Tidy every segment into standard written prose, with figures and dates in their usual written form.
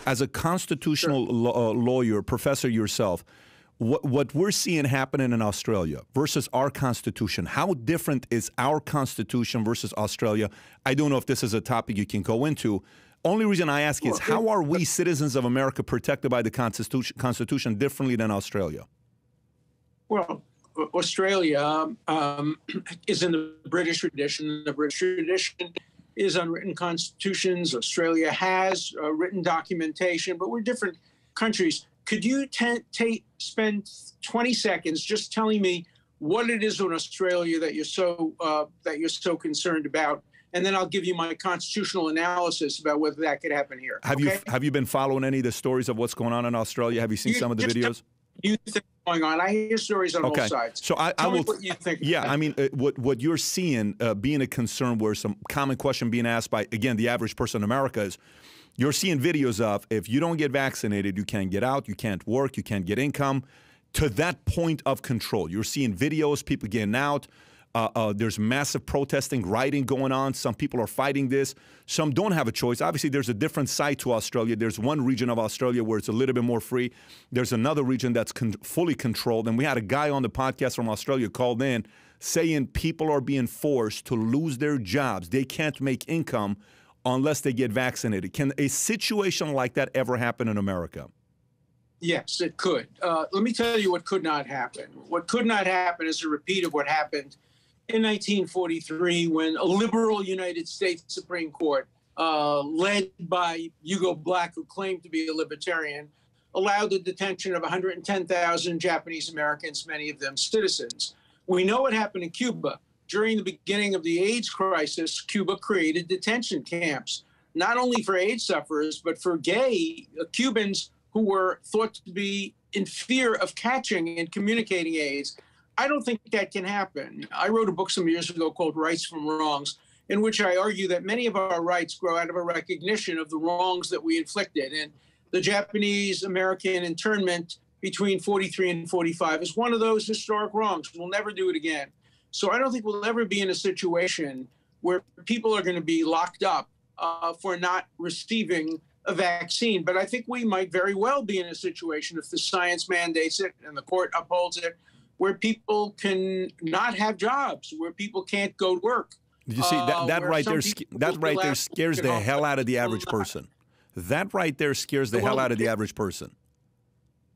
as a constitutional lawyer, professor yourself, what we're seeing happening in Australia versus our Constitution, how different is our Constitution versus Australia? I don't know if this is a topic you can go into. Only reason I ask is, how are we citizens of America protected by the Constitution differently than Australia? Well, Australia is in the British tradition. The British tradition is unwritten constitutions. Australia has written documentation, but we're different countries. Could you spend 20 seconds just telling me what it is in Australia that you're so concerned about, and then I'll give you my constitutional analysis about whether that could happen here. Have you been following any of the stories of what's going on in Australia? Have you seen some of the videos? You think going on? I hear stories on both sides. So I will. What you think? Yeah, I mean, what you're seeing being a concern, where some common question being asked by, again, the average person in America is, you're seeing videos of, if you don't get vaccinated, you can't get out, you can't work, you can't get income, to that point of control. You're seeing videos, people getting out. There's massive protesting, rioting going on. Some people are fighting this. Some don't have a choice. Obviously, there's a different side to Australia. There's one region of Australia where it's a little bit more free. There's another region that's fully controlled. And we had a guy on the podcast from Australia called in saying people are being forced to lose their jobs. They can't make income unless they get vaccinated. Can a situation like that ever happen in America? Yes, it could. Let me tell you what could not happen. What could not happen is a repeat of what happened in 1943 when a liberal United States Supreme Court, led by Hugo Black, who claimed to be a libertarian, allowed the detention of 110,000 Japanese Americans, many of them citizens. We know what happened in Cuba. During the beginning of the AIDS crisis, Cuba created detention camps, not only for AIDS sufferers, but for gay Cubans who were thought to be in fear of catching and communicating AIDS. I don't think that can happen. I wrote a book some years ago called Rights from Wrongs, in which I argue that many of our rights grow out of a recognition of the wrongs that we inflicted. And the Japanese-American internment between 43 and 45 is one of those historic wrongs. We'll never do it again. So I don't think we'll ever be in a situation where people are going to be locked up for not receiving a vaccine. But I think we might very well be in a situation, if the science mandates it and the court upholds it, where people can not have jobs, where people can't go to work. You see, that right there scares the hell out of the average person. That right there scares the hell out of the average person.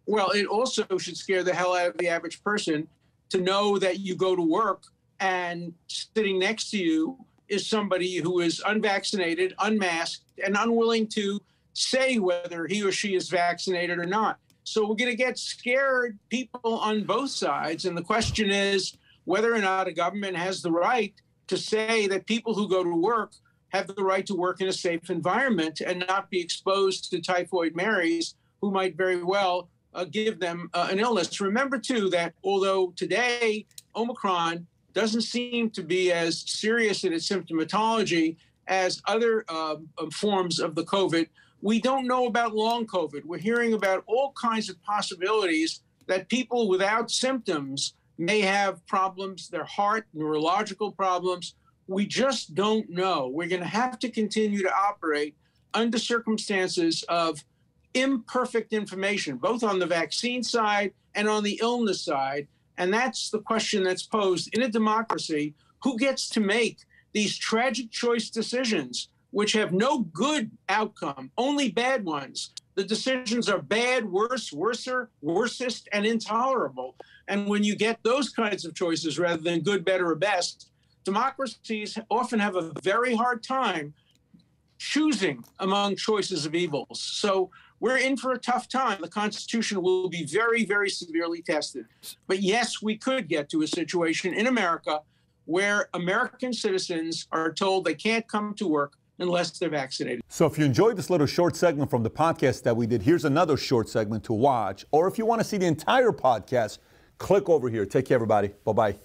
Well, it also should scare the hell out of the average person to know that you go to work and sitting next to you is somebody who is unvaccinated, unmasked, and unwilling to say whether he or she is vaccinated or not. So we're going to get scared people on both sides. And the question is whether or not a government has the right to say that people who go to work have the right to work in a safe environment and not be exposed to typhoid Marys, who might very well give them an illness. Remember, too, that although today Omicron doesn't seem to be as serious in its symptomatology as other forms of the COVID, we don't know about long COVID. We're hearing about all kinds of possibilities that people without symptoms may have problems, their heart, neurological problems. We just don't know. We're going to have to continue to operate under circumstances of imperfect information, both on the vaccine side and on the illness side. And that's the question that's posed in a democracy. Who gets to make these tragic choice decisions, which have no good outcome, only bad ones? The decisions are bad, worse, worser, worsest, and intolerable. And when you get those kinds of choices rather than good, better, or best, democracies often have a very hard time choosing among choices of evils. So we're in for a tough time. The Constitution will be very, very severely tested. But yes, we could get to a situation in America where American citizens are told they can't come to work unless they're vaccinated. So if you enjoyed this little short segment from the podcast that we did, here's another short segment to watch. Or if you want to see the entire podcast, click over here. Take care, everybody. Bye-bye.